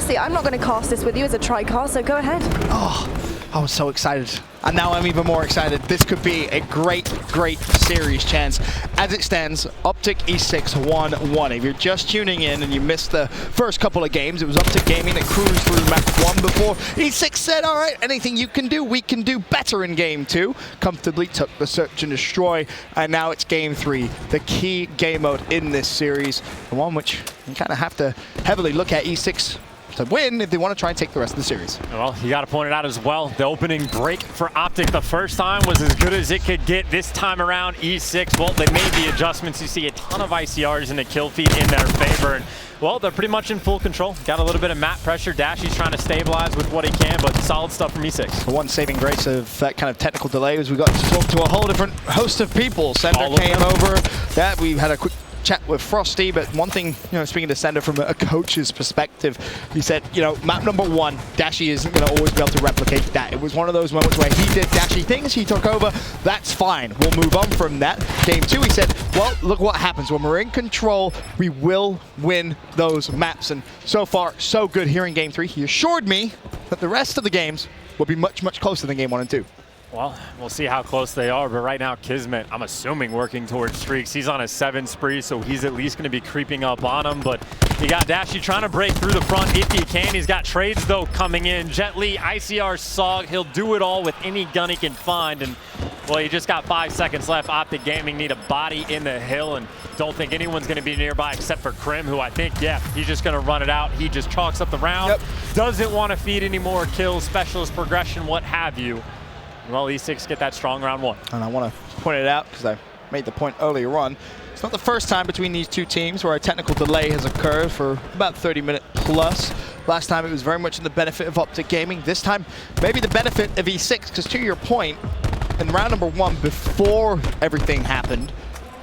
honestly, I'm not going to cast this with you as a tri-cast, so go ahead. Oh, I was so excited. And now I'm even more excited. This could be a great, great series chance. As it stands, Optic E6 1-1. If you're just tuning in and you missed the first couple of games, it was Optic Gaming that cruised through map 1 before E6 said, all right, anything you can do, we can do better in game 2. Comfortably took the search and destroy, and now it's game 3, the key game mode in this series, the one which you kind of have to heavily look at E6 to win if they want to try and take the rest of the series. Well, you got to point it out as well. The opening break for Optic the first time was as good as it could get. This time around, E6, well, they made the adjustments. You see a ton of ICRs and a kill feed in their favor. And, well, they're pretty much in full control. Got a little bit of map pressure. Dashy's trying to stabilize with what he can, but solid stuff from E6. The one saving grace of that kind of technical delay was we got to talk to a whole different host of people. Sender came over. That we had a quick chat with Frosty, but one thing, you know, speaking to Sender from a coach's perspective, he said, you know, map number 1, Dashy isn't going to always be able to replicate that. It was one of those moments where he did Dashy things, he took over, that's fine. We'll move on from that. Game 2, he said, well, look what happens. When we're in control, we will win those maps. And so far, so good here in game 3. He assured me that the rest of the games will be much, much closer than game 1 and 2. Well, we'll see how close they are, but right now Kismet, I'm assuming, working towards streaks. He's on a 7 spree, so he's at least going to be creeping up on him, but you got Dashy trying to break through the front if he can. He's got trades, though, coming in. Jet Li, ICR, Sog, he'll do it all with any gun he can find, and, well, you just got 5 seconds left. Optic Gaming need a body in the hill, and don't think anyone's going to be nearby except for Krim, who I think, yeah, he's just going to run it out. He just chalks up the round, doesn't want to feed any more kills, specialist progression, what have you. Well, E6 get that strong round 1. And I want to point it out because I made the point earlier on. It's not the first time between these two teams where a technical delay has occurred for about 30 minutes plus. Last time it was very much in the benefit of Optic Gaming. This time, maybe the benefit of E6, because to your point, in round number 1, before everything happened,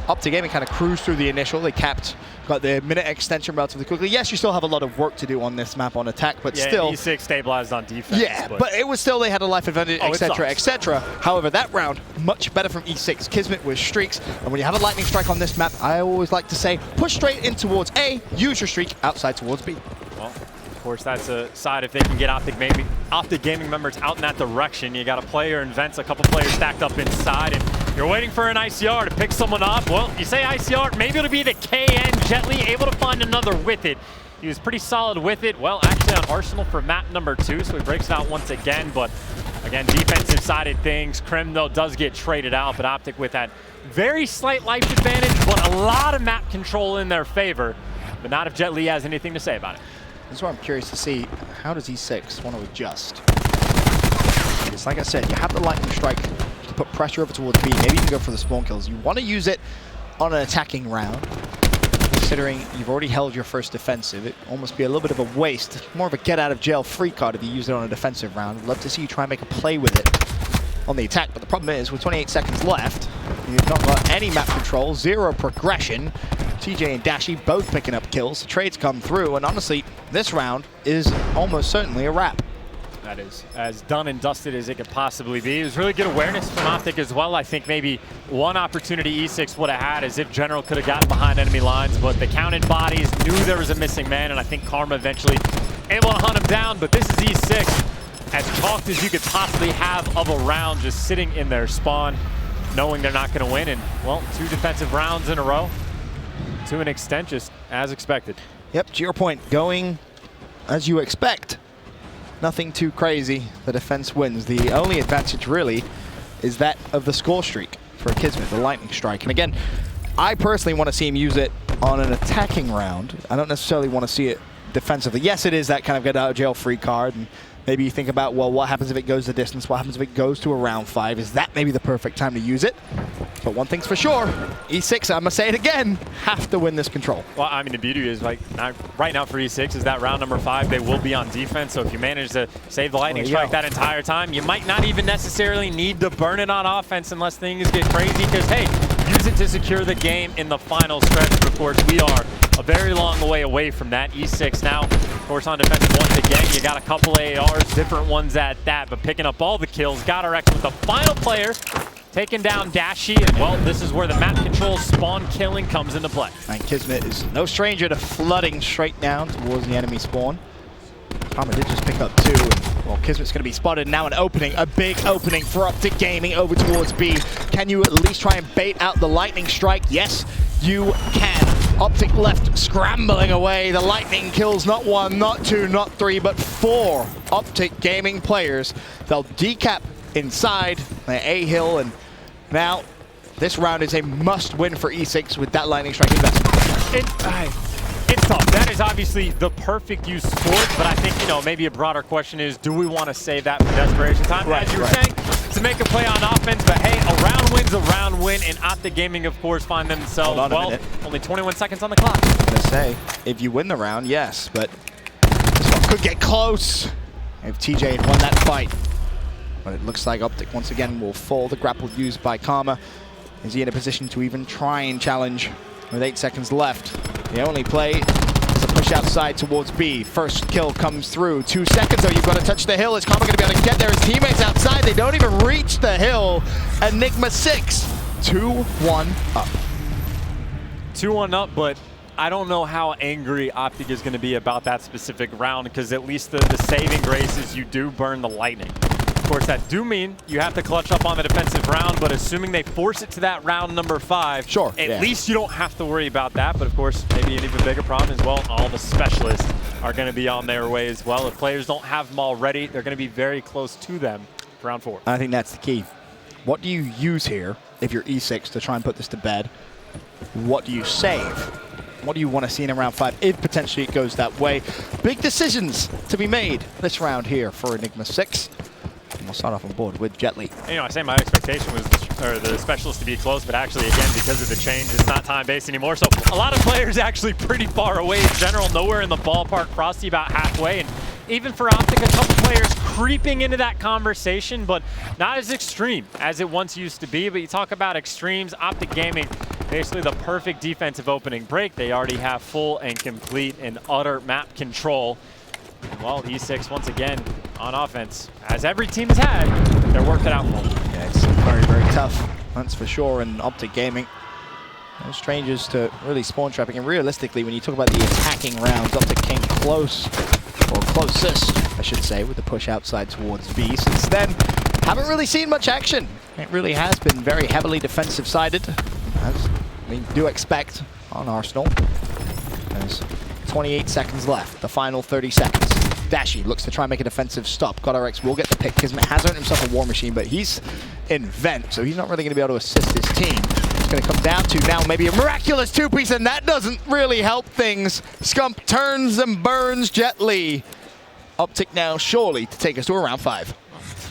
Optic Gaming kind of cruised through the initial. They got the minute extension relatively quickly. Yes, you still have a lot of work to do on this map on attack, but still. E6 stabilized on defense. Yeah, but it was still, they had a life advantage, etc., etc. However, that round, much better from E6. Kismet with streaks, and when you have a lightning strike on this map, I always like to say, push straight in towards A, use your streak outside towards B. Well, of course, that's a side if they can get Optic Gaming members out in that direction. You got a player and Vents, a couple players stacked up inside, and you're waiting for an ICR to pick someone up. Well, you say ICR, maybe it'll be the KN. Jet Li able to find another with it. He was pretty solid with it. Well, actually on Arsenal for map number 2, so he breaks it out once again. But again, defensive side of things. Krim, though, does get traded out, but Optic with that very slight life advantage, but a lot of map control in their favor. But not if Jet Li has anything to say about it. That's why I'm curious to see, how does E6 want to adjust? Because like I said, you have the lightning strike to put pressure over towards B. Maybe you can go for the spawn kills. You want to use it on an attacking round. Considering you've already held your first defensive, it almost be a little bit of a waste. More of a get out of jail free card if you use it on a defensive round. I'd love to see you try and make a play with it on the attack, but the problem is with 28 seconds left, you've not got any map control, 0 progression. TJ and Dashy both picking up kills. The trades come through, and honestly, this round is almost certainly a wrap. That is as done and dusted as it could possibly be. It was really good awareness from Optic as well. I think maybe one opportunity E6 would have had is if General could have gotten behind enemy lines, but they counted bodies, knew there was a missing man, and I think Karma eventually able to hunt him down. But this is E6, as chalked as you could possibly have of a round, just sitting in their spawn, knowing they're not going to win. And, well, 2 defensive rounds in a row to an extent, just as expected. Yep, to your point, going as you expect. Nothing too crazy. The defense wins. The only advantage really is that of the score streak for Kismet, the lightning strike. And again, I personally want to see him use it on an attacking round. I don't necessarily want to see it defensively. Yes, it is that kind of get out of jail free card, and maybe you think about, well, what happens if it goes the distance? What happens if it goes to a round 5? Is that maybe the perfect time to use it? But one thing's for sure, E6, I'm gonna say it again, have to win this control. Well, I mean, the beauty is, like, right now for E6 is that round number 5, they will be on defense. So if you manage to save the lightning strike that entire time, you might not even necessarily need to burn it on offense unless things get crazy, because, hey, use it to secure the game in the final stretch. But of course, we are a very long way away from that. E6 now, of course, on defense once again. You got a couple ARs, different ones at that, but picking up all the kills. Got our X with the final player, taking down Dashy, and, well, this is where the map control spawn killing comes into play. And Kismet is no stranger to flooding straight down towards the enemy spawn. Karma did just pick up 2. Well, Kismet's going to be spotted. Now an opening, a big opening for Optic Gaming over towards B. Can you at least try and bait out the lightning strike? Yes, you can. Optic left scrambling away. The lightning kills not 1, not 2, not 3, but 4 Optic Gaming players. They'll decap inside the A hill, and now this round is a must-win for E6 with that lightning strike investment. It's tough. That is obviously the perfect use sport, but I think, you know, maybe a broader question is, do we want to save that for desperation time? Right, as you were saying, to make a play on offense, but hey, a round win's a round win, and Optic Gaming, of course, find themselves, well, only 21 seconds on the clock. I was going to say, if you win the round, yes, but this one could get close if TJ had won that fight. But it looks like Optic once again will fall. The grapple used by Karma. Is he in a position to even try and challenge with 8 seconds left? The only play is a push outside towards B. First kill comes through. 2 seconds though, you've got to touch the hill. Is Karma going to be able to get there? His teammates outside, they don't even reach the hill. Enigma 6, 2-1 up. 2-1 up, but I don't know how angry Optic is going to be about that specific round, because at least the saving grace is you do burn the lightning. Of course, that do mean you have to clutch up on the defensive round, but assuming they force it to that round number 5, sure, at least you don't have to worry about that. But of course, maybe an even bigger problem as well, all the specialists are going to be on their way as well. If players don't have them already, they're going to be very close to them for round 4. I think that's the key. What do you use here if you're E6 to try and put this to bed? What do you save? What do you want to see in round 5 if potentially it goes that way? Big decisions to be made this round here for Enigma 6. And we'll start off on board with Jetly. You know, I say my expectation was the specialist to be close, but actually, again, because of the change, it's not time-based anymore. So a lot of players actually pretty far away in general, nowhere in the ballpark, Frosty about halfway. And even for Optic, a couple players creeping into that conversation, but not as extreme as it once used to be. But you talk about extremes, Optic Gaming, basically the perfect defensive opening break. They already have full and complete and utter map control. Well, E6 once again on offense, as every team has had, they're working out for them. Yeah, it's very, very tough, that's for sure. And Optic Gaming, no strangers to really spawn trapping. And realistically, when you talk about the attacking rounds, Optic came close, or closest, I should say, with the push outside towards B. Since then, haven't really seen much action. It really has been very heavily defensive-sided, as we do expect on Arsenal. There's 28 seconds left, the final 30 seconds. Dashi looks to try and make a defensive stop. GodRx will get the pick. Kismet has earned himself a War Machine, but he's in vent, so he's not really going to be able to assist his team. It's going to come down to now maybe a miraculous 2-piece, and that doesn't really help things. Scump turns and burns Jetly. Optic now surely to take us to round 5.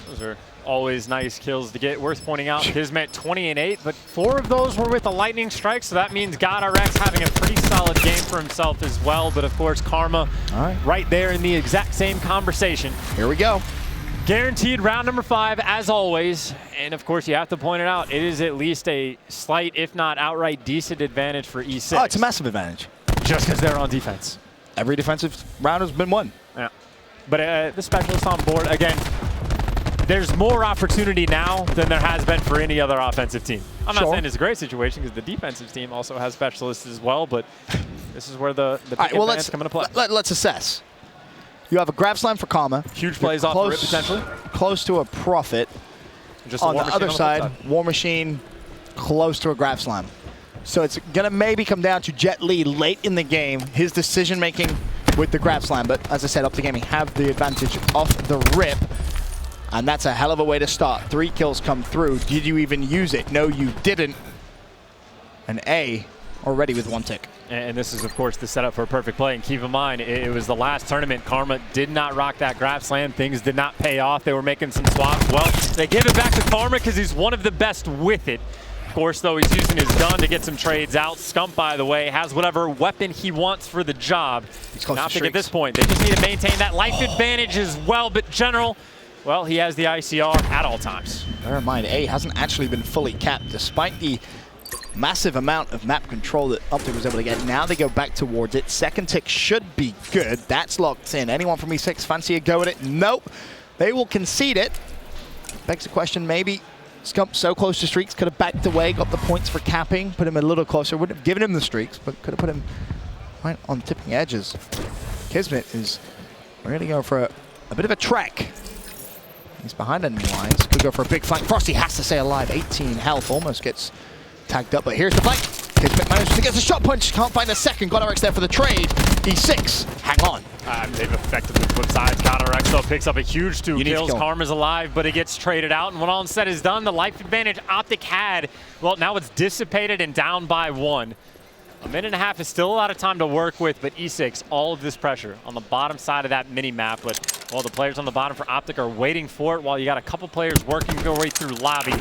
Those are always nice kills to get. Worth pointing out, Kismet 20 and 8, but 4 of those were with a lightning strike, so that means GodRx having a pretty solid game for himself as well. But of course, Karma right there in the exact same conversation. Here we go. Guaranteed round number 5 as always, and of course you have to point it out, it is at least a slight, if not outright decent advantage for E6. Oh, it's a massive advantage. Just because they're on defense. Every defensive round has been won. Yeah, but the specialist on board again. There's more opportunity now than there has been for any other offensive team. I'm not saying it's a great situation because the defensive team also has specialists as well, but this is where the big advantage come into play. Let's assess. You have a grab slam for Karma. Huge plays off the rip potentially. Close to a profit. Just on the other side, War Machine close to a grab slam. So it's going to maybe come down to Jet Li late in the game, his decision making with the grab slam. But as I said, Optic Gaming have the advantage off the rip. And that's a hell of a way to start. 3 kills come through. Did you even use it? No, you didn't. An A already with 1 tick. And this is, of course, the setup for a perfect play. And keep in mind, it was the last tournament. Karma did not rock that grab slam. Things did not pay off. They were making some swaps. Well, they give it back to Karma because he's one of the best with it. Of course, though, he's using his gun to get some trades out. Scump, by the way, has whatever weapon he wants for the job. He's close Optic at this point, they just need to maintain that life advantage as well. But General, well, he has the ICR at all times. Bear in mind, A hasn't actually been fully capped, despite the massive amount of map control that Optic was able to get. Now they go back towards it. Second tick should be good. That's locked in. Anyone from E6 fancy a go at it? Nope. They will concede it. Begs the question, maybe Scump so close to streaks could have backed away, got the points for capping, put him a little closer. Wouldn't have given him the streaks, but could have put him right on tipping edges. Kismet is Really going for a bit of a trek. He's behind enemy lines. Could go for a big flank. Frosty has to stay alive. 18 health. Almost gets tagged up. But here's the flank. Kismet manages to get the shot punch. Can't find a second. GodRx there for the trade. E6. Hang on. They've effectively flipped sides. GodRx though picks up a huge 2 kills. Karma's alive, but it gets traded out. And when all said is done, the life advantage Optic had, well, now it's dissipated and down by 1. A minute and a half is still a lot of time to work with, but E6, all of this pressure on the bottom side of that mini-map. But, well, the players on the bottom for Optic are waiting for it while you got a couple players working their way through lobby.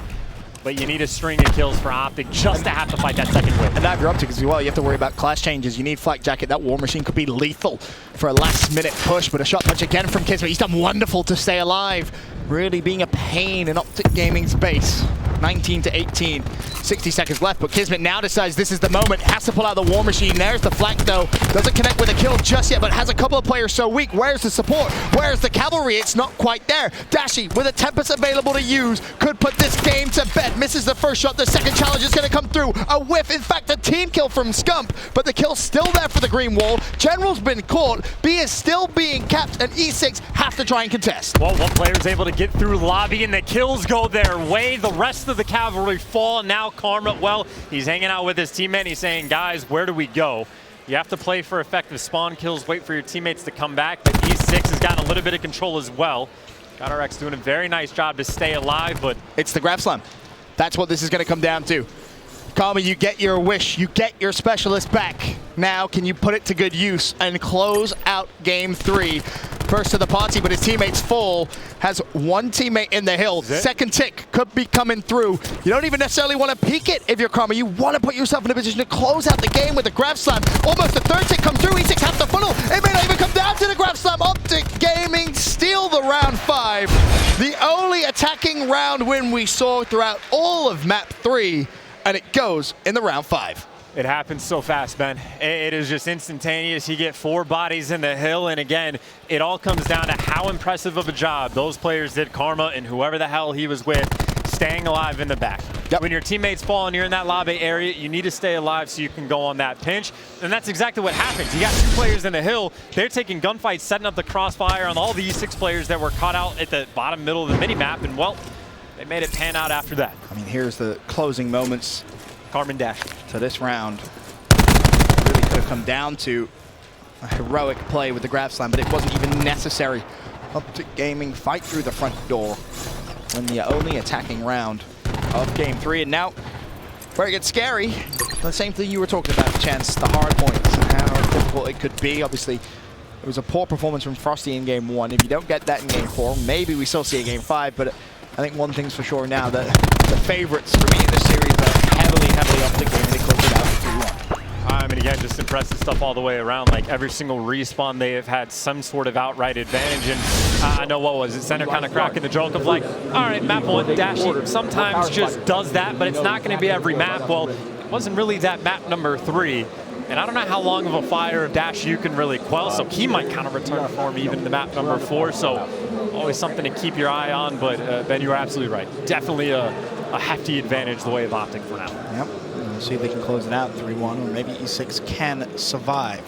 But you need a string of kills for Optic just to have to fight that second win. And now if you're Optic as well, you have to worry about class changes. You need Flak Jacket. That War Machine could be lethal for a last-minute push, but a shot punch again from Kismet. He's done wonderful to stay alive. Really being a pain in Optic Gaming's base. 19 to 18, 60 seconds left, but Kismet now decides this is the moment, has to pull out the War Machine. There's the flank though, doesn't connect with a kill just yet, but has a couple of players so weak. Where's the support? Where's the cavalry? It's not quite there. Dashy with a Tempest available to use, could put this game to bed. Misses the first shot, the second challenge is gonna come through. A whiff, in fact a team kill from Scump, but the kill's still there for the green wall. General's been caught, B is still being capped, and E6 have to try and contest. Well, one player's able to get through lobby and the kills go their way. The rest of the cavalry fall. Now Karma, well, he's hanging out with his teammate. He's saying, guys, where do we go? You have to play for effective spawn kills, wait for your teammates to come back. But E6 has gotten a little bit of control as well. GodRx doing a very nice job to stay alive, but it's the grab slam. That's what this is going to come down to. Karma, you get your wish, you get your specialist back. Now, can you put it to good use and close out game 3? First to the party, but his teammate's full. Has one teammate in the hill. Second tick could be coming through. You don't even necessarily want to peek it if you're Karma. You want to put yourself in a position to close out the game with a grab slam. Almost the third tick come through. E6 have the funnel. It may not even come down to the grab slam. Optic Gaming steal the round 5. The only attacking round win we saw throughout all of map 3. And it goes in the round 5. It happens so fast, Ben. It is just instantaneous. You get 4 bodies in the hill, and again, it all comes down to how impressive of a job those players did, Karma and whoever the hell he was with, staying alive in the back. Yep. When your teammates fall and you're in that lobby area, you need to stay alive so you can go on that pinch, and that's exactly what happens. You got 2 players in the hill. They're taking gunfights, setting up the crossfire on all the E6 players that were caught out at the bottom middle of the mini-map, and well, they made it pan out after that. I mean, here's the closing moments. Carmen Dash. So this round really could have come down to a heroic play with the grab slam, but it wasn't even necessary. Optic Gaming fight through the front door in the only attacking round of game 3. And now, where it gets scary, the same thing you were talking about, Chance, the hard points and how difficult it could be. Obviously, it was a poor performance from Frosty in game 1. If you don't get that in game 4, maybe we still see a game 5, but I think one thing's for sure now, that the favorites for me in this series are heavily Optic Gaming. They closed it out 3-1. I mean, again, just impressive stuff all the way around. Like, every single respawn, they have had some sort of outright advantage. And I know, what was it? Center kind of cracking the joke of like, all right, map 1, Dashy sometimes just does that, but it's not going to be every map. Well, it wasn't really that map number 3. And I don't know how long of a fire of Dash you can really quell, so he might kind of return to form even in the map number 4. So always something to keep your eye on, but Ben, you are absolutely right. Definitely a hefty advantage the way of Optic for now. Yep. We'll see if they can close it out 3-1, or maybe E6 can survive,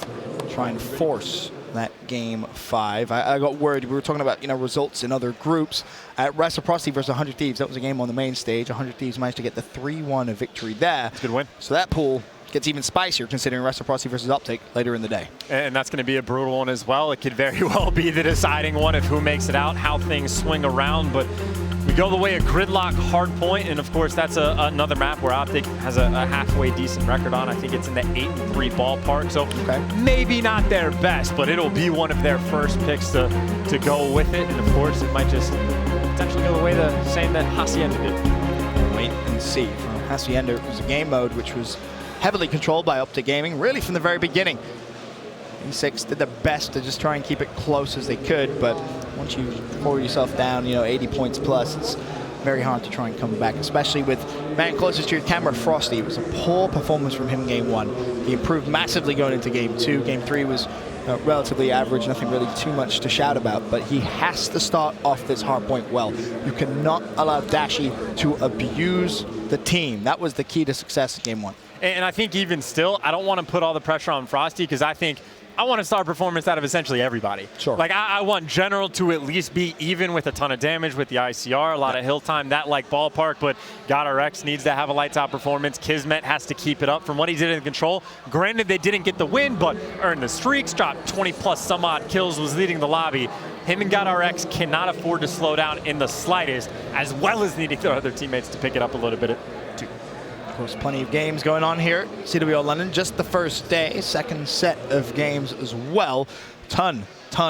try and force that game 5. I got worried. We were talking about, results in other groups. At Reciprocity versus 100 Thieves, that was a game on the main stage. 100 Thieves managed to get the 3-1 victory there. Good win. So that pool gets even spicier considering Reciprocity versus Optic later in the day. And that's going to be a brutal one as well. It could very well be the deciding one of who makes it out, how things swing around. But we go the way of Gridlock Hardpoint, and of course that's another map where Optic has a halfway decent record on. I think it's in the 8-3 ballpark, so maybe not their best, but it'll be one of their first picks to go with it. And of course it might just potentially go the way the same that Hacienda did. Wait and see. From Hacienda, it was a game mode which was heavily controlled by Optic Gaming, really from the very beginning. E6 did their best to just try and keep it close as they could, but once you pour yourself down, 80 points plus, it's very hard to try and come back, especially with man closest to your camera, Frosty. It was a poor performance from him game 1. He improved massively going into game 2. Game 3 was relatively average, nothing really too much to shout about, but he has to start off this hard point well. You cannot allow Dashy to abuse the team. That was the key to success in game 1. And I think even still, I don't want to put all the pressure on Frosty, because I think I want a star performance out of essentially everybody. Sure. Like, I want General to at least be even with a ton of damage with the ICR, a lot of hill time, that like ballpark, but GodRx needs to have a lights out performance. Kismet has to keep it up from what he did in control. Granted, they didn't get the win, but earned the streaks, dropped 20 plus some odd kills, was leading the lobby. Him and GodRx cannot afford to slow down in the slightest, as well as needing their other teammates to pick it up a little bit too. Of course, plenty of games going on here. CWL London, just the first day, second set of games as well. Ton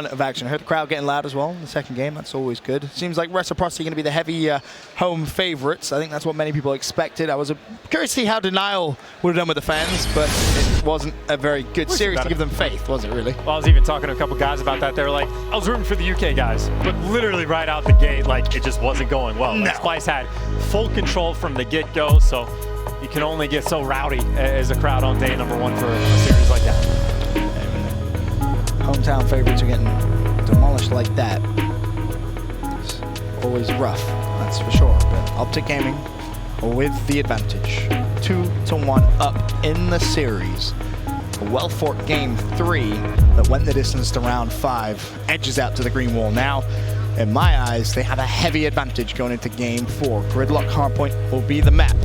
of action. I heard the crowd getting loud as well in the second game. That's always good. Seems like Reciprocity going to be the heavy home favorites. I think that's what many people expected. I was curious to see how Denial would have done with the fans, but it wasn't a very good series to give them faith, was it really? Well, I was even talking to a couple guys about that. They were like, I was rooting for the UK guys, but literally right out the gate, like, it just wasn't going well. No. Like, Splice had full control from the get-go, so you can only get so rowdy as a crowd on day number one for a series like that. Hometown favorites are getting demolished like that. It's always rough, that's for sure. But Optic Gaming with the advantage. 2-1 up in the series. A well-fought game 3 that went the distance to round 5, edges out to the green wall. Now, in my eyes, they have a heavy advantage going into game 4. Gridlock Hardpoint will be the map.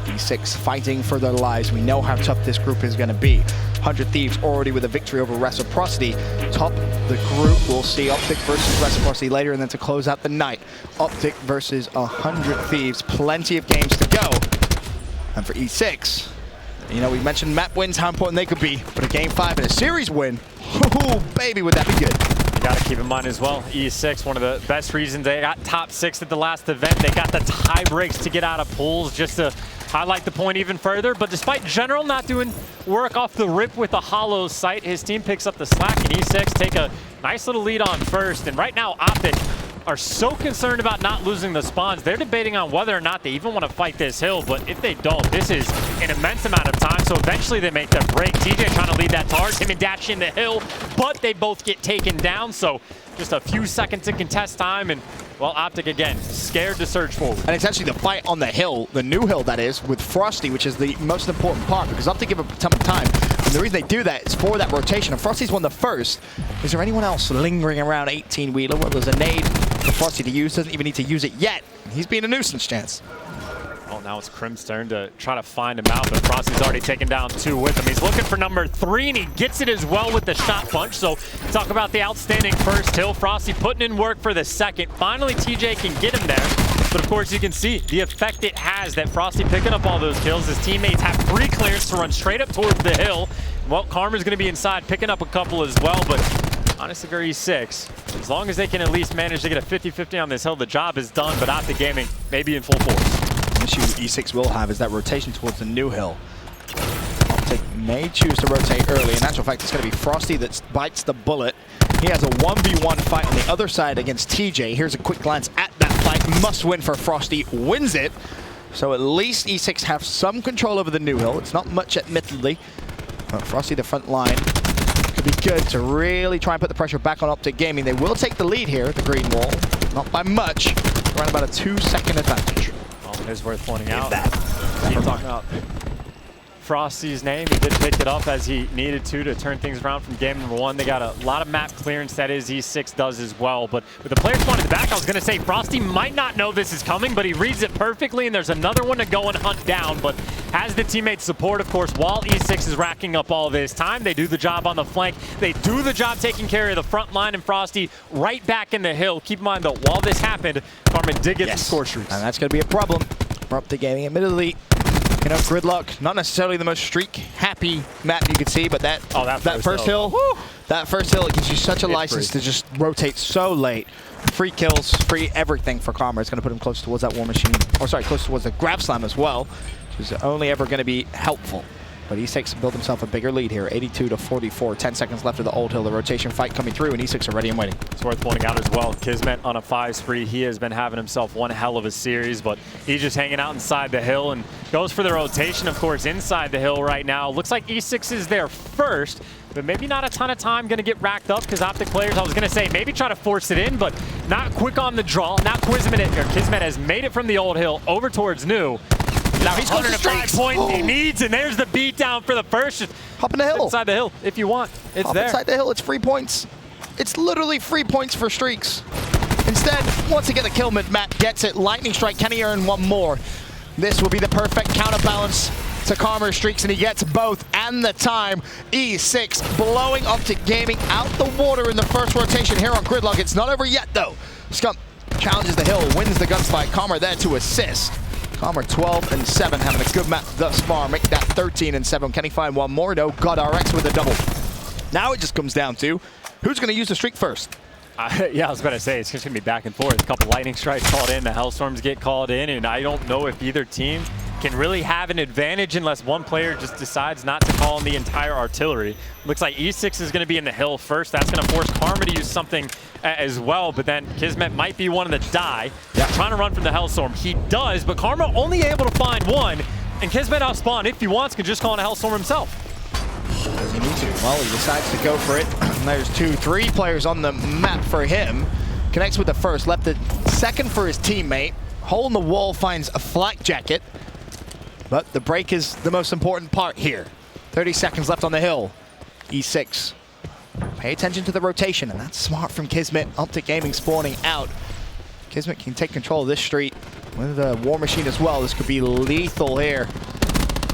E6 fighting for their lives. We know how tough this group is going to be. 100 Thieves already with a victory over Reciprocity. Top the group, we'll see Optic versus Reciprocity later, and then to close out the night, Optic versus 100 Thieves. Plenty of games to go. And for E6, you know, we mentioned map wins, how important they could be, but a game 5 and a series win, oh baby, would that be good. You got to keep in mind as well, E6, one of the best reasons they got top 6 at the last event. They got the tie breaks to get out of pools just to highlight the point even further. But despite General not doing work off the rip with a hollow sight, his team picks up the slack, and E6 take a nice little lead on first. And right now, Optic are so concerned about not losing the spawns, they're debating on whether or not they even want to fight this hill. But if they don't, this is an immense amount of time, so eventually they make their break. TJ trying to lead that charge, him and Dash in the hill, but they both get taken down, so just a few seconds to contest time, and well, Optic again, scared to surge forward. And it's actually the fight on the hill, the new hill that is, with Frosty, which is the most important part, because Optic give up a ton of time. And the reason they do that is for that rotation, and Frosty's won the first. Is there anyone else lingering around 18-wheeler? Well, there's a nade for Frosty to use, doesn't even need to use it yet. He's being a nuisance chance. Well, now it's Crim's turn to try to find him out, but Frosty's already taken down 2 with him. He's looking for number 3, and he gets it as well with the shot punch. So talk about the outstanding first hill. Frosty putting in work for the second. Finally, TJ can get him there. But of course, you can see the effect it has that Frosty picking up all those kills. His teammates have free clearance to run straight up towards the hill. Well, Karma's going to be inside, picking up a couple as well, but honestly, for E6, as long as they can at least manage to get a 50-50 on this hill, the job is done, but Optic Gaming may be in full force. The issue E6 will have is that rotation towards the new hill. Optic may choose to rotate early. In actual fact, it's going to be Frosty that bites the bullet. He has a 1v1 fight on the other side against TJ. Here's a quick glance at that fight. Must win for Frosty. Wins it. So at least E6 have some control over the new hill. It's not much, admittedly. But Frosty, the front line, could be good to really try and put the pressure back on Optic Gaming. They will take the lead here at the green wall. Not by much. Around about a 2-second advantage. It is worth pointing out. Keep talking about Frosty's name. He did pick it up as he needed to turn things around from game number 1. They got a lot of map clearance, that is E6 does as well. But with the player spawn in the back, I was going to say Frosty might not know this is coming, but he reads it perfectly, and there's another one to go and hunt down. But has the teammates support, of course, while E6 is racking up all this time. They do the job on the flank. They do the job taking care of the front line, and Frosty right back in the hill. Keep in mind, though, while this happened, Carmen did get some score streaks. And that's going to be a problem for Optic Gaming. Admittedly, you know, Gridlock, not necessarily the most streak-happy map you could see, but that first hill, that first hill, it gives you such a license to just rotate so late. Free kills, free everything for Karma. It's going to put him close towards that war machine, or sorry, close towards the grab slam as well, which is only ever going to be helpful. But E6 built himself a bigger lead here, 82-44. 10 seconds left of the old hill. The rotation fight coming through, and E6 are ready and waiting. It's worth pointing out as well, Kismet on a 5 spree. He has been having himself one hell of a series, but he's just hanging out inside the hill and goes for the rotation, of course, inside the hill right now. Looks like E6 is there first, but maybe not a ton of time going to get racked up because Optic players, I was going to say, maybe try to force it in, but not quick on the draw. Now Kismet has made it from the old hill over towards new. Now he's got the 105 streaks. points he needs, and there's the beatdown for the first. Just hop in the hill. inside the hill if you want. It's Hop there. inside the hill. It's 3 points. It's literally 3 points for streaks. Instead, once again, the kill, Matt gets it. Lightning strike. Can he earn one more? This will be the perfect counterbalance to Karma's streaks, and he gets both and the time. E6 blowing Optic Gaming out the water in the first rotation here on Gridlock. It's not over yet, though. Scump challenges the hill, wins the gunfight. Karma there to assist. Karma 12 and 7, having a good map thus far. Make that 13 and 7. Can he find one more? No. God RX with a double. Now it just comes down to who's going to use the streak first. Yeah, I was about to say, it's just going to be back and forth. A couple lightning strikes called in, the Hellstorms get called in, and I don't know if either team can really have an advantage unless one player just decides not to call in the entire artillery. Looks like E6 is going to be in the hill first. That's going to force Karma to use something as well, but then Kismet might be one of the die. Yeah. Trying to run from the Hellstorm. He does, but Karma only able to find one, and Kismet outspawn, if he wants, can just call in a Hellstorm himself. Does he need to? Well, he decides to go for it. There's 3 players on the map for him. Connects with the first, left the second for his teammate. Hole in the wall finds a flak jacket. But the break is the most important part here. 30 seconds left on the hill. E6. Pay attention to the rotation, and that's smart from Kismet. Optic Gaming spawning out. Kismet can take control of this street with a War Machine as well. This could be lethal here.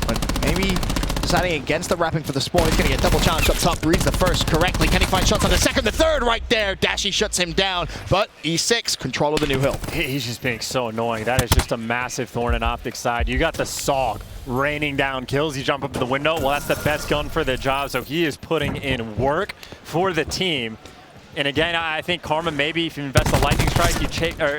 But maybe deciding against the wrapping for the spawn. He's going to get double challenge up top. Reads the first correctly. Can he find shots on the second? The third right there. Dashy shuts him down. But E6, control of the new hill. He's just being so annoying. That is just a massive thorn in Optic's side. You got the Sog raining down kills. You jump up to the window. Well, that's the best gun for the job. So he is putting in work for the team. And again, I think Karma, maybe if you invest a lightning strike, you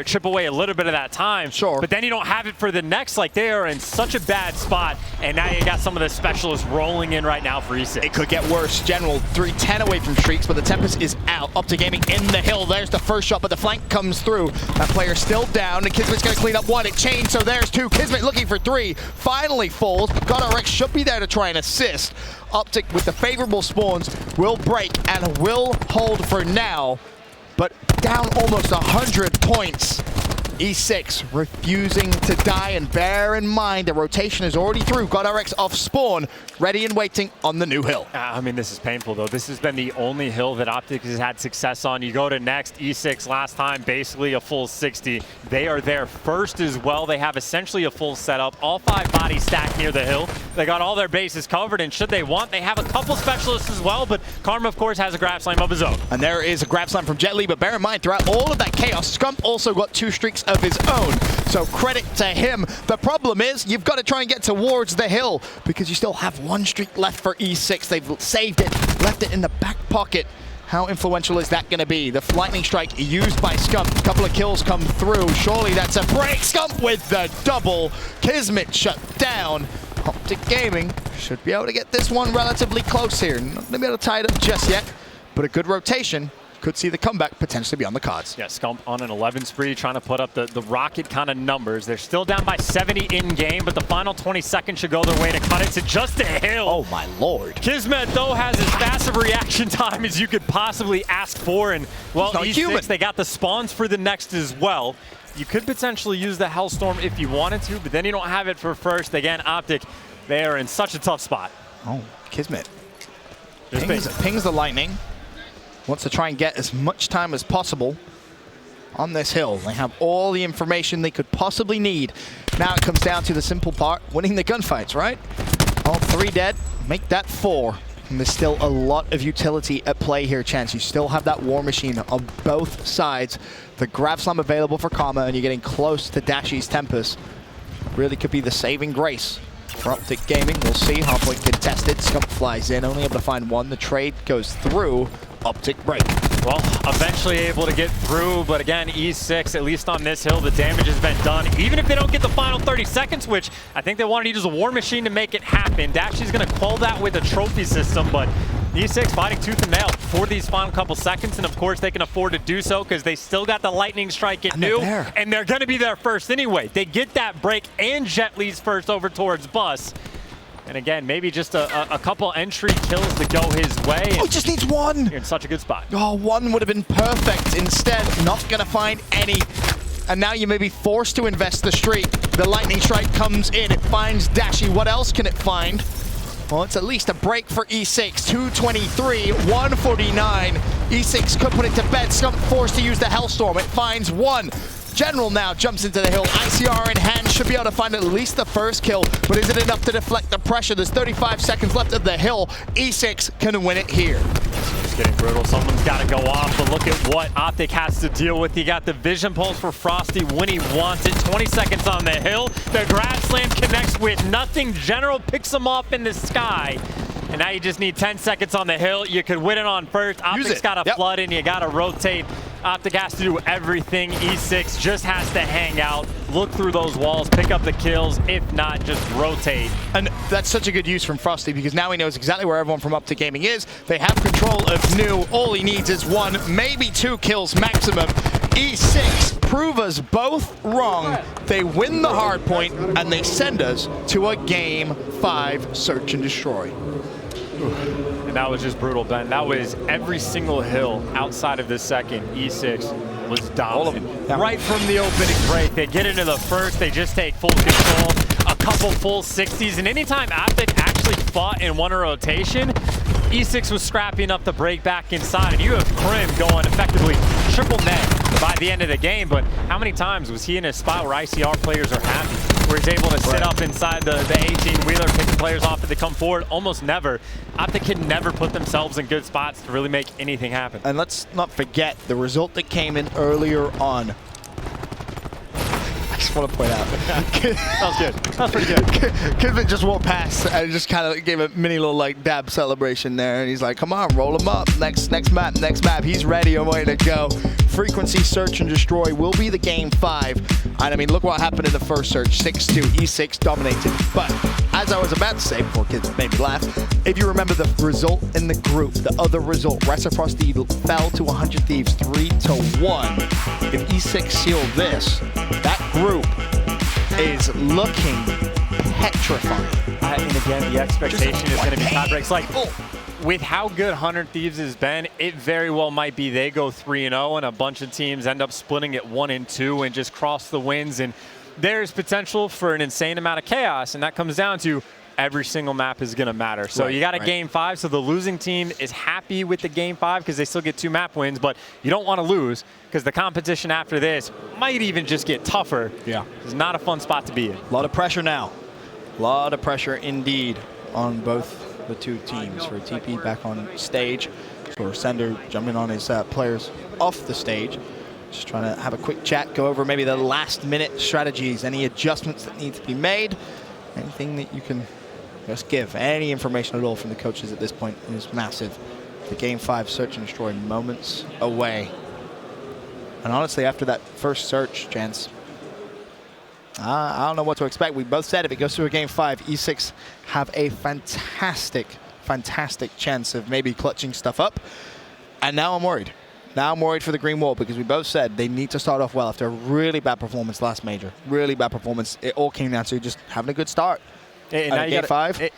chip away a little bit of that time. Sure. But then you don't have it for the next. Like, they are in such a bad spot. And now you got some of the specialists rolling in right now for E6. It could get worse. General 310 away from streaks, but the Tempest is out. Optic Gaming in the hill. There's the first shot, but the flank comes through. That player still down, and Kismet's going to clean up one. It changed, so there's 2. Kismet looking for 3. Finally falls. God RX should be there to try and assist. Optic with the favorable spawns will break and will hold for now, but down almost 100 points. E6 refusing to die, and bear in mind the rotation is already through. God RX off spawn, ready and waiting on the new hill. I mean, this is painful though. This has been the only hill that Optic has had success on. You go to next, E6 last time, basically a full 60. They are there first as well. They have essentially a full setup. All 5 bodies stacked near the hill. They got all their bases covered, and should they want, they have a couple specialists as well, but Karma, of course, has a grab slam of his own. And there is a grab slam from Jet Li, but bear in mind, throughout all of that chaos, Scump also got 2 streaks of his own. So credit to him. The problem is you've got to try and get towards the hill because you still have 1 streak left for E6. They've saved it, left it in the back pocket. How influential is that going to be? The lightning strike used by Scump. A couple of kills come through. Surely that's a break. Scump with the double. Kismet shut down. Optic Gaming should be able to get this one relatively close here. Not going to be able to tie it up just yet, but a good rotation could see the comeback potentially be on the cards. Yeah, Scump on an 11 spree, trying to put up the rocket kind of numbers. They're still down by 70 in game, but the final 20 seconds should go their way to cut it to just a hill. Oh my lord. Kismet, though, has as fast of a reaction time as you could possibly ask for, and well, E6, they got the spawns for the next as well. You could potentially use the Hellstorm if you wanted to, but then you don't have it for first. Again, Optic, they are in such a tough spot. Oh, Kismet pings the lightning. Wants to try and get as much time as possible on this hill. They have all the information they could possibly need. Now it comes down to the simple part, winning the gunfights, right? All 3 dead, make that 4. And there's still a lot of utility at play here, Chance. You still have that War Machine on both sides. The grab slam available for Karma, and you're getting close to Dashy's Tempest. Really could be the saving grace for Optic Gaming. We'll see. Hardpoint contested. Scump flies in, only able to find 1. The trade goes through. Optic break. Well, eventually able to get through, but again, E6, at least on this hill, the damage has been done. Even if they don't get the final 30 seconds, which I think they wanted to use a War Machine to make it happen. Dashy's going to quell that with a trophy system, but E6 fighting tooth and nail for these final couple seconds, and of course they can afford to do so because they still got the lightning strike at new, and they're going to be there first anyway. They get that break, and Jet Li's first over towards Bus. And again, maybe just a couple entry kills to go his way. Oh, he just needs 1. You're in such a good spot. Oh, 1 would have been perfect. Instead, not going to find any. and now you may be forced to invest the streak. The lightning strike comes in, it finds Dashy. What else can it find? Well, it's at least a break for E6. 223, 149. E6 could put it to bed. Scump forced to use the Hellstorm. It finds one. General now jumps into the hill. ICR in hand, should be able to find at least the first kill, but is it enough to deflect the pressure? There's 35 seconds left of the hill. E6 can win it here. It's getting brutal. Someone's got to go off, but look at what Optic has to deal with. You got the vision pulse for Frosty when he wants it. 20 seconds on the hill. The grab slam connects with nothing. General picks him up in the sky. And now you just need 10 seconds on the hill. You could win it on first. Optic's got to flood in. You got to rotate. Optic has to do everything. E6 just has to hang out, look through those walls, pick up the kills. If not, just rotate. And that's such a good use from Frosty because now he knows exactly where everyone from Optic Gaming is. They have control of New. All he needs is one, maybe two kills maximum. E6 prove us both wrong. They win the hard point and they send us to a Game 5 search and destroy. And that was just brutal, Ben. That was every single hill outside of the second. E6 was dominant. Yeah. Right from the opening break, they get into the first, they just take full control. A couple full 60s, and anytime Optic actually fought in one rotation, E6 was scrappy enough to break back inside, and you have Krim going effectively triple net by the end of the game. But how many times was he in a spot where ICR players are happy, where he's able to sit up inside the 18-wheeler, pick the players off as they come forward? Almost never. Optic can never put themselves in good spots to really make anything happen. And let's not forget the result that came in earlier on. I just want to point out. That was good. That was pretty good. Kismet just walked past and just kind of gave a mini little like dab celebration there, and he's like, "Come on, roll him up. Next map, next map." He's ready and ready to go. Frequency search and destroy will be the Game 5. And I mean, look what happened in the first search. 6-2, E6 dominated. But as I was about to say, before kids made me laugh, if you remember the result in the group, the other result, Reciprocity fell to 100 Thieves 3-1. If E6 seal this, that group is looking petrifying. And again, the expectation is going to be tiebreaks. Like, with how good 100 Thieves has been, it very well might be they go 3-0 and a bunch of teams end up splitting it 1-2 and just cross the wins. And there's potential for an insane amount of chaos, and that comes down to every single map is going to matter. So you got a Game 5, so the losing team is happy with the Game 5 because they still get 2 map wins, but you don't want to lose because the competition after this might even just get tougher. Yeah. It's not a fun spot to be in. A lot of pressure now. A lot of pressure indeed on both the two teams. For TP back on stage, for Sender jumping on his players off the stage. Just trying to have a quick chat, go over maybe the last minute strategies, any adjustments that need to be made, anything that you can just give. Any information at all from the coaches at this point is massive. The Game 5 search and destroy moments away. And honestly, after that first search, Chance, I don't know what to expect. We both said if it goes to a Game 5, E6 have a fantastic chance of maybe clutching stuff up. And now I'm worried. Now I'm worried for the Green Wall because we both said they need to start off well after a really bad performance last major. Really bad performance. It all came down to just having a good start. And now Game 5.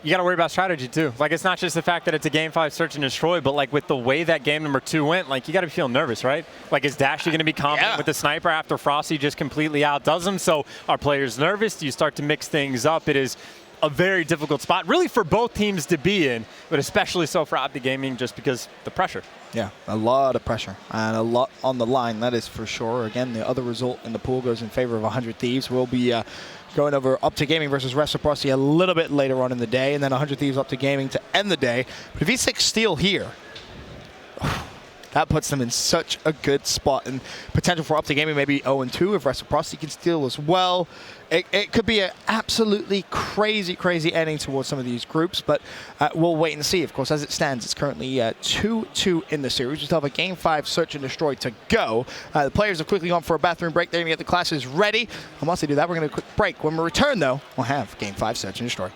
You got to worry about strategy too. Like, it's not just the fact that it's a Game 5 search and destroy, but like with the way that game number 2 went, like you got to feel nervous, right? Like, is Dashy going to be confident with the sniper after Frosty just completely outdoes him? So are players nervous? Do you start to mix things up? It is a very difficult spot, really, for both teams to be in, but especially so for Optic Gaming just because the pressure. Yeah, a lot of pressure and a lot on the line, that is for sure. Again, the other result in the pool goes in favor of 100 Thieves. We'll be going over Optic Gaming versus Reciprocity a little bit later on in the day, and then 100 Thieves Optic Gaming to end the day. But if E6 steal here, that puts them in such a good spot, and potential for Optic Gaming maybe 0-2 if Reciprocity can steal as well. It could be an absolutely crazy ending towards some of these groups, but we'll wait and see. Of course, as it stands, it's currently 2-2 in the series. We still have a Game 5 search and destroy to go. The players have quickly gone for a bathroom break. They're going to get the classes ready. And once they do that, we're going to quick break. When we return, though, we'll have Game 5 search and destroy.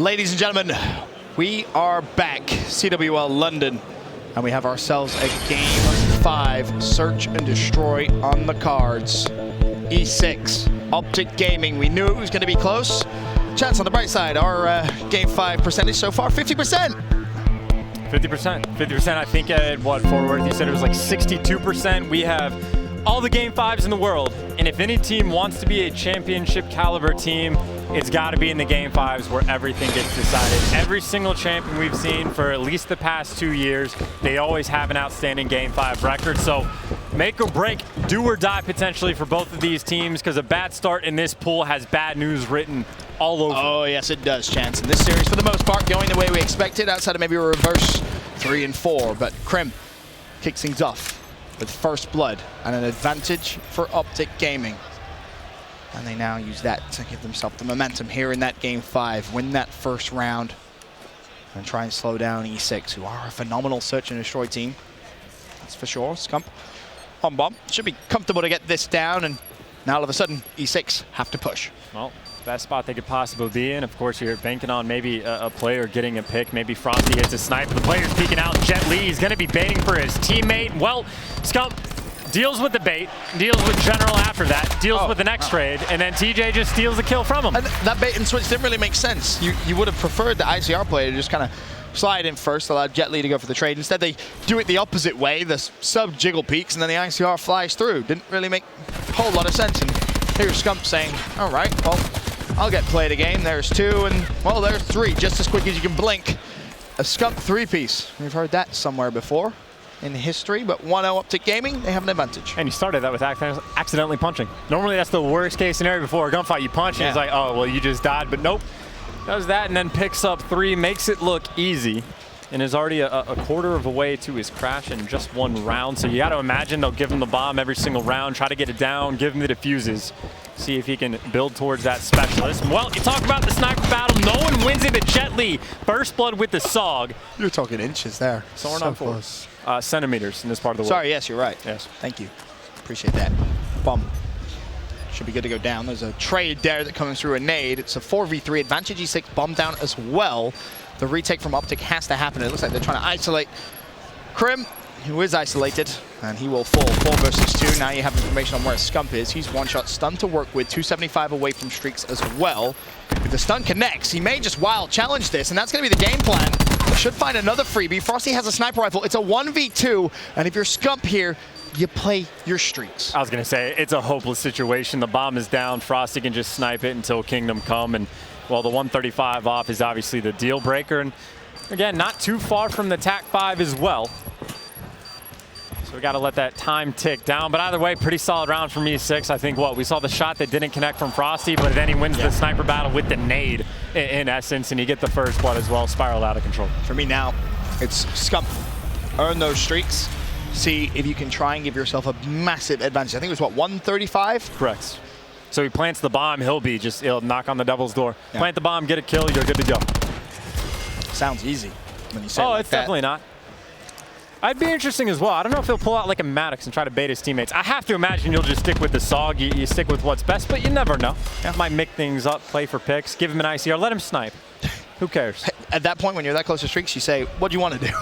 Ladies and gentlemen, we are back, CWL London, and we have ourselves a Game 5 Search and Destroy on the cards. E6, Optic Gaming, we knew it was going to be close. Chance on the bright side, our Game 5 percentage so far, 50%. 50%. 50%, I think at what, forward, you said it was like 62%. We have all the Game 5s in the world, and if any team wants to be a championship caliber team, it's got to be in the Game 5s where everything gets decided. Every single champion we've seen for at least the past 2 years, they always have an outstanding Game 5 record. So make or break, do or die potentially for both of these teams, because a bad start in this pool has bad news written all over. Oh yes, it does, Chance. In this series, for the most part, going the way we expected, outside of maybe a reverse 3 and 4. But Krim kicks things off with first blood and an advantage for Optic Gaming. And they now use that to give themselves the momentum here in that Game 5, win that first round, and try and slow down E6, who are a phenomenal search and destroy team. That's for sure. Scump on bomb. Should be comfortable to get this down, and now all of a sudden, E6 have to push. Well, best spot they could possibly be in. Of course, you're banking on maybe a player getting a pick. Maybe Frosty hits a snipe. The player's peeking out. Jet Li is going to be baiting for his teammate. Well, Scump deals with the bait, deals with General after that, deals with the next trade, and then TJ just steals the kill from him. And that bait and switch didn't really make sense. You would have preferred the ICR player to just kind of slide in first, allowed Jet Li to go for the trade. Instead, they do it the opposite way. The sub jiggle peaks, and then the ICR flies through. Didn't really make a whole lot of sense. And here's Scump saying, all right, well, I'll get played a game. There's 2, and, well, there's 3, just as quick as you can blink. A Scump 3-piece. We've heard that somewhere before in history, but 1-0 Optic Gaming, they have an advantage. And you started that with accidentally punching. Normally that's the worst case scenario before a gunfight. You punch and it's like, oh, well, you just died, but nope. Does that and then picks up 3, makes it look easy, and is already a quarter of a way to his crash in just 1 round. So you got to imagine they'll give him the bomb every single round, try to get it down, give him the diffuses, see if he can build towards that specialist. Well, you talk about the sniper battle, no one wins it but Jet Li. First blood with the SOG. You're talking inches there. So close. Centimeters in this part of the world. Sorry, yes, you're right. Yes. Thank you. Appreciate that. Bomb. Should be good to go down. There's a trade there that comes through a nade. It's a 4v3 advantage. E6 bomb down as well. The retake from Optic has to happen. It looks like they're trying to isolate Krim, who is isolated, and he will fall 4 versus 2. Now you have information on where Scump is. He's 1-shot stun to work with, 275 away from streaks as well. If the stun connects, he may just wild challenge this, and that's going to be the game plan. Should find another freebie. Frosty has a sniper rifle. It's a 1v2, and if you're Scump here, you play your streaks. I was going to say, it's a hopeless situation. The bomb is down. Frosty can just snipe it until Kingdom come, and well, the 135 off is obviously the deal breaker, and again, not too far from the TAC 5 as well. So we got to let that time tick down. But either way, pretty solid round from E6. I think we saw the shot that didn't connect from Frosty, but then he wins the sniper battle with the nade in essence, and you get the first blood as well. Spiraled out of control. For me now, it's Scump. Earn those streaks. See if you can try and give yourself a massive advantage. I think it was, what, 135? Correct. So he plants the bomb, he'll knock on the devil's door. Yeah. Plant the bomb, get a kill, you're good to go. Sounds easy when you say it like it's definitely not. I'd be interesting as well. I don't know if he'll pull out like a Maddox and try to bait his teammates. I have to imagine you'll just stick with the SOG. You stick with what's best, but you never know. Yeah. Might mix things up, play for picks, give him an ICR, let him snipe. Who cares? At that point, when you're that close to streaks, you say, what do you want to do?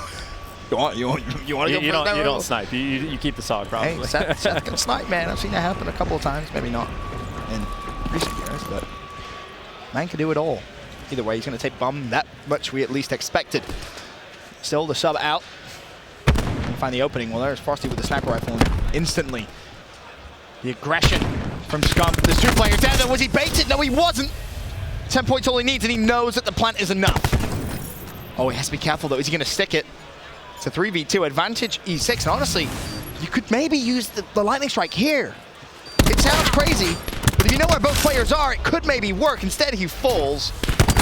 You want to go for that? You don't snipe. You keep the SOG, probably. Hey, Seth can snipe, man. I've seen that happen a couple of times. Maybe not in recent years, but man can do it all. Either way, he's going to take bomb. That much we at least expected. Still the sub out. Find the opening. Well, there's Frosty with the sniper rifle, and instantly the aggression from Scump. There's 2 players down there. Was he baited? No, he wasn't. 10 points all he needs, and he knows that the plant is enough. Oh, he has to be careful, though. Is he going to stick it? It's a 3v2 advantage, E6. And honestly, you could maybe use the lightning strike here. It sounds crazy, but if you know where both players are, it could maybe work. Instead, he falls,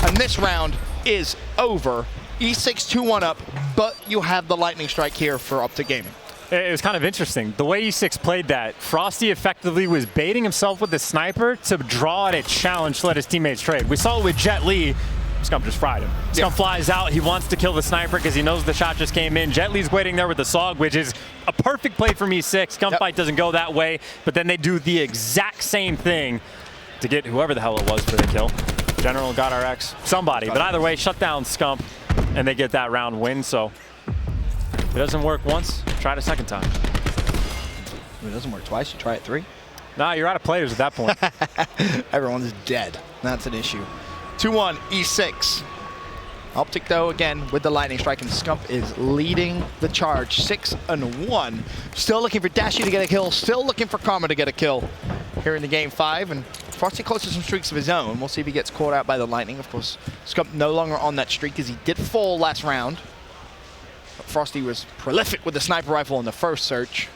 and this round is over. E6 2-1 up, but you have the lightning strike here for Optic Gaming. It was kind of interesting. The way E6 played that, Frosty effectively was baiting himself with the sniper to draw at a challenge to let his teammates trade. We saw it with Jet Li. Scump just fried him. Scump flies out. He wants to kill the sniper because he knows the shot just came in. Jet Li's waiting there with the SOG, which is a perfect play from E6. Gunfight doesn't go that way, but then they do the exact same thing to get whoever the hell it was for the kill. General, got RX, somebody. But either way, shut down Scump, and they get that round win. So if it doesn't work once, try it a second time. If it doesn't work twice, you try it 3. Nah, you're out of players at that point. Everyone's dead. That's an issue. 2-1, E6. Optic, though, again, with the lightning strike, and Scump is leading the charge, 6-1. Still looking for Dashy to get a kill, still looking for Karma to get a kill here in the game 5, and Frosty close to some streaks of his own. We'll see if he gets caught out by the lightning. Of course, Scump no longer on that streak, as he did fall last round. But Frosty was prolific with the sniper rifle in the first search.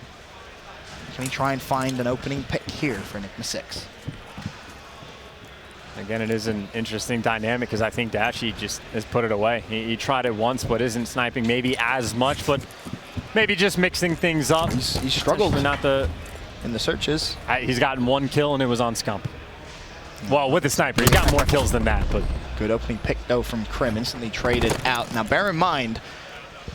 Can he try and find an opening pick here for Enigma 6? Again, it is an interesting dynamic because I think Dashy just has put it away. He tried it once, but isn't sniping maybe as much, but maybe just mixing things up. He's struggled in the searches. He's gotten 1 kill, and it was on Scump. Well, with the sniper, he's got more kills than that. But good opening pick, though, from Krim, instantly traded out. Now, bear in mind,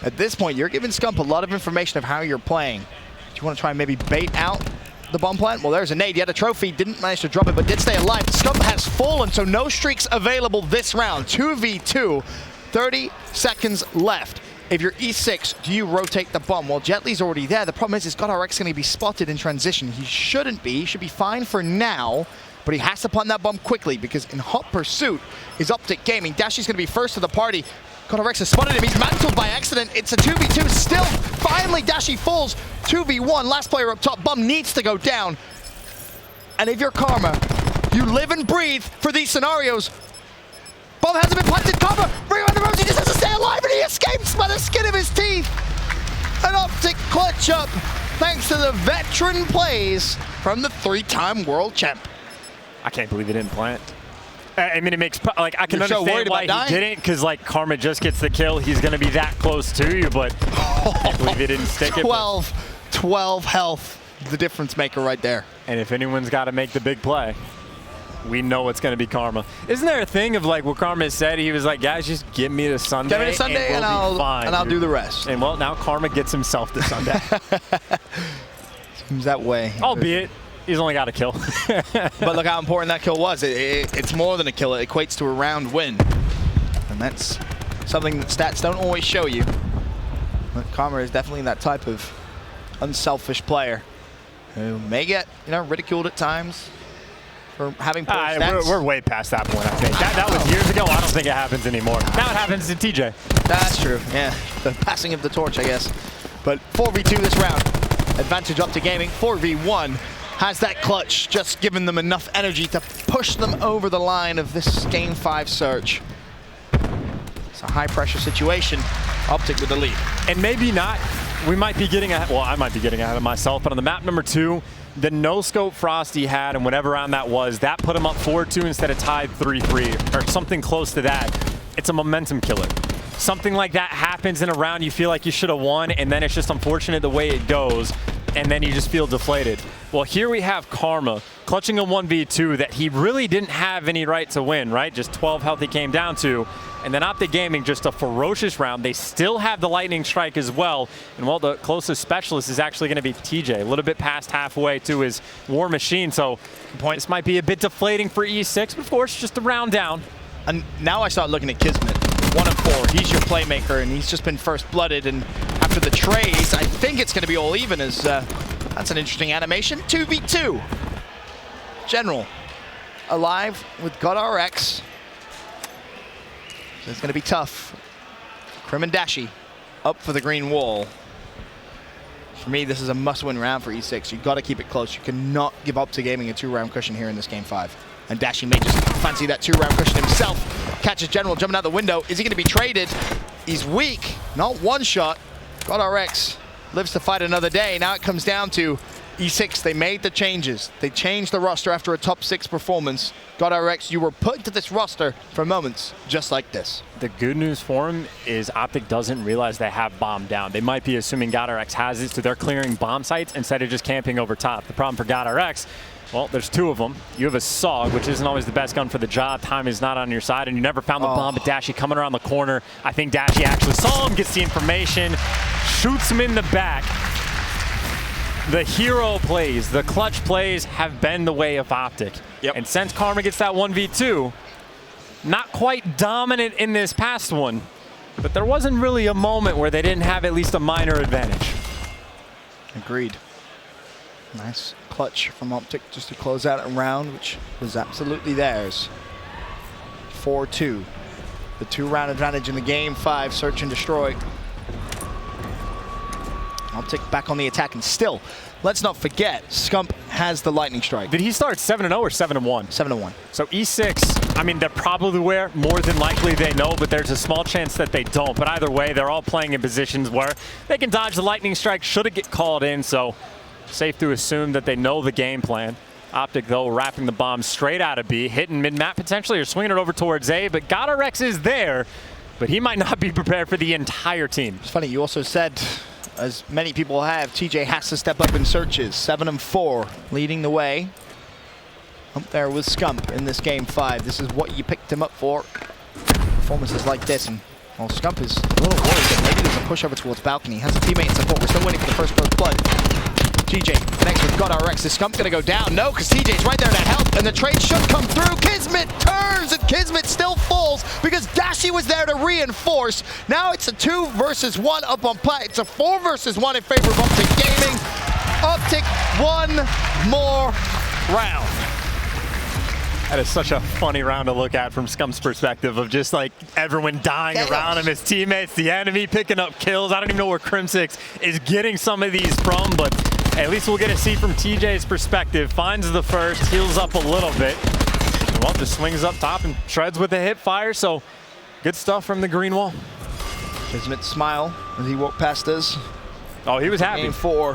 at this point, you're giving Scump a lot of information of how you're playing. Do you want to try and maybe bait out the bomb plant? Well, there's a nade. He had a trophy, didn't manage to drop it, but did stay alive. Scump has fallen, so no streaks available this round. 2v2, 30 seconds left. If you're E6, do you rotate the bomb? Well, Jetly's already there. The problem is GodRx going to be spotted in transition. He shouldn't be. He should be fine for now, but he has to plant that bomb quickly because in hot pursuit is Optic Gaming. Dashy's going to be first to the party. GodRx has spotted him. He's mantled by accident. It's a 2v2 still. Finally, Dashy falls. 2v1. Last player up top. Bomb needs to go down. And if you're Karma, you live and breathe for these scenarios. Bomb hasn't been planted. Karma, bring him on the ropes. He just has to stay alive, and he escapes by the skin of his teeth. An Optic clutch up thanks to the veteran plays from the 3-time world champ. I can't believe he didn't plant. I mean, it makes, like, I can You're so understand worried why about he didn't, because, like, Karma just gets the kill. He's going to be that close to you, but I can't believe he didn't stick it. 12 health, the difference maker right there. And if anyone's got to make the big play, we know it's going to be Karma. Isn't there a thing of, like, what Karma said? He was like, guys, just give me the Sunday, Give me the Sunday and I'll do the rest. And, well, now Karma gets himself the Sunday. Seems that way. Albeit, he's only got a kill. But look how important that kill was. It's more than a kill. It equates to a round win. And that's something that stats don't always show you. But Karma is definitely that type of unselfish player who may get, ridiculed at times for having poor stats. We're way past that point, I think. That was years ago. I don't think it happens anymore. Now it happens to TJ. That's true, yeah. The passing of the torch, I guess. But 4v2 this round. Advantage up to Gaming. 4v1 has that clutch, just giving them enough energy to push them over the line of this Game 5 search. It's a high-pressure situation. Optic with the lead. And maybe not. We might be getting ahead. Well, I might be getting ahead of myself, but on the map number 2, the no-scope Frosty had, and whatever round that was, that put him up 4-2 instead of tied 3-3, or something close to that. It's a momentum killer. Something like that happens in a round you feel like you should have won, and then it's just unfortunate the way it goes, and then you just feel deflated. Well, here we have Karma clutching a 1v2 that he really didn't have any right to win, right? Just 12 health he came down to. And then Optic Gaming, just a ferocious round. They still have the lightning strike as well. And, well, the closest specialist is actually going to be TJ, a little bit past halfway to his war machine. So this might be a bit deflating for E6, but of course, just a round down. And now I start looking at Kismet. 1 of 4. He's your playmaker, and he's just been first-blooded. And after the trades, I think it's going to be all even, as that's an interesting animation. 2v2. General alive with GodRx. So it's going to be tough. Krim and Dashy up for the green wall. For me, this is a must-win round for E6. You've got to keep it close. You cannot give up to Gaming a 2-round cushion here in this Game 5. And Dashy may just fancy that 2-round cushion himself. Catches General jumping out the window. Is he going to be traded? He's weak. Not one shot. GodRx lives to fight another day. Now it comes down to E6. They made the changes. They changed the roster after a top 6 performance. GodRx, you were put into this roster for moments just like this. The good news for him is Optic doesn't realize they have bomb down. They might be assuming GodRx has it, so they're clearing bomb sites instead of just camping over top. The problem for GodRx, well, there's 2 of them. You have a SOG, which isn't always the best gun for the job. Time is not on your side, and you never found the bomb, but Dashy coming around the corner. I think Dashy actually saw him, gets the information, shoots him in the back. The hero plays, the clutch plays have been the way of Optic. Yep. And since Karma gets that 1v2, not quite dominant in this past one, but there wasn't really a moment where they didn't have at least a minor advantage. Agreed. Nice clutch from Optic just to close out a round, which was absolutely theirs. 4-2. The 2-round advantage in the game 5, search and destroy. Optic back on the attack, and still, let's not forget, Scump has the lightning strike. Did he start 7-0 or 7-1? 7-1. So E6, I mean, they're probably aware, more than likely they know, but there's a small chance that they don't. But either way, they're all playing in positions where they can dodge the lightning strike should it get called in, so safe to assume that they know the game plan. Optic, though, wrapping the bomb straight out of B, hitting mid-map potentially, or swinging it over towards A, but Godarex is there, but he might not be prepared for the entire team. It's funny, you also said, as many people have, TJ has to step up in searches. 7-4, leading the way. Up there with Scump in this game 5. This is what you picked him up for. Performances like this, and well, Scump is a little worried that maybe there's a push over towards balcony. Has a teammate in support. We're still waiting for the first blood. TJ connects with Godarex. Is Scump gonna go down? No, because TJ's right there to help, and the trade should come through. Kismet turns, and Kismet still falls because Dashi was there to reinforce. Now it's a 2 versus 1 up on plat. It's a 4 versus 1 in favor of Optic Gaming. Optic, 1 more round. That is such a funny round to look at from Scump's perspective of just like everyone dying around him, his teammates, the enemy picking up kills. I don't even know where Crim6 is getting some of these from, but at least we'll get to see from TJ's perspective. Finds the first, heals up a little bit. Well, just swings up top and shreds with a hip fire, so good stuff from the green wall. Kismet smile as he walked past us. Oh, he was happy. Game 4.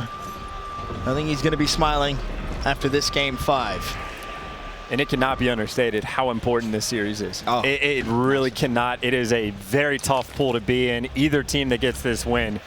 I think he's going to be smiling after this game 5. And it cannot be understated how important this series is. Oh. It really cannot. It is a very tough pool to be in. Either team that gets this win.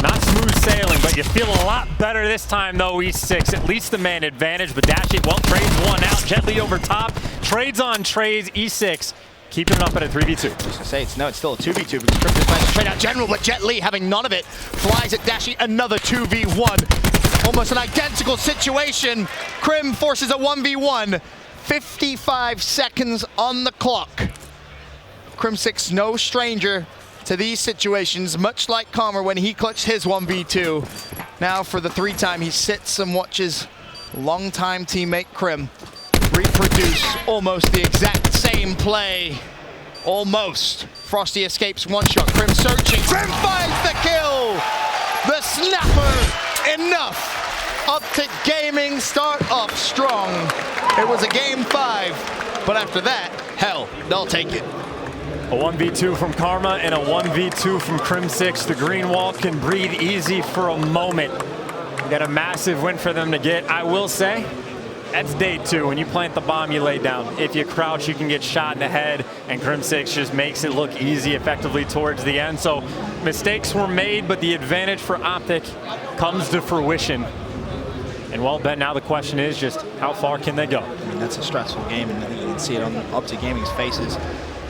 Not smooth sailing, but you feel a lot better this time, though, E6. At least the man advantage, but Dashi, well, trades one out. Jet Li over top. Trades on trades. E6 keeping it up at a 3v2. I was going to say, it's still a 2v2 because Crypto's playing a trade out general, but Jet Li, having none of it, flies at Dashi, another 2v1. Almost an identical situation. Crim forces a 1v1. 55 seconds on the clock. Crim6 no stranger to these situations, much like Calmer when he clutched his 1v2. Now for the 3rd time, he sits and watches longtime teammate Crim reproduce almost the exact same play. Almost. Frosty escapes one shot. Crim searching. Crim finds the kill! The snapper! Enough! Optic Gaming start off strong. It was a game 5, but after that, hell, they'll take it. A 1v2 from Karma and a 1v2 from Crim6. The green wall can breathe easy for a moment. Got a massive win for them to get. I will say, that's day 2. When you plant the bomb, you lay down. If you crouch, you can get shot in the head, and Crim6 just makes it look easy effectively towards the end. So mistakes were made, but the advantage for Optic comes to fruition. And well, Ben, now the question is just how far can they go? I mean, that's a stressful game, and I think you can see it on Optic Gaming's faces.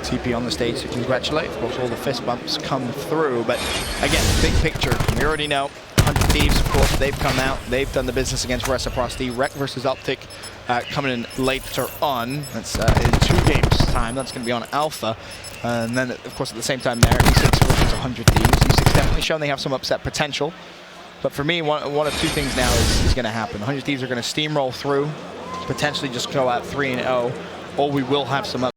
TP on the stage to congratulate. Of course, all the fist bumps come through, but again, big picture, we already know. 100 Thieves, of course, they've come out. They've done the business against Reciprocity. Rec versus Optic coming in later on. That's in 2 games time. That's going to be on Alpha. And then, of course, at the same time there, E6 versus 100 Thieves. E6 definitely shown they have some upset potential. But for me, one of 2 things now is going to happen. 100 Thieves are going to steamroll through, potentially just go out 3-0, or we will have some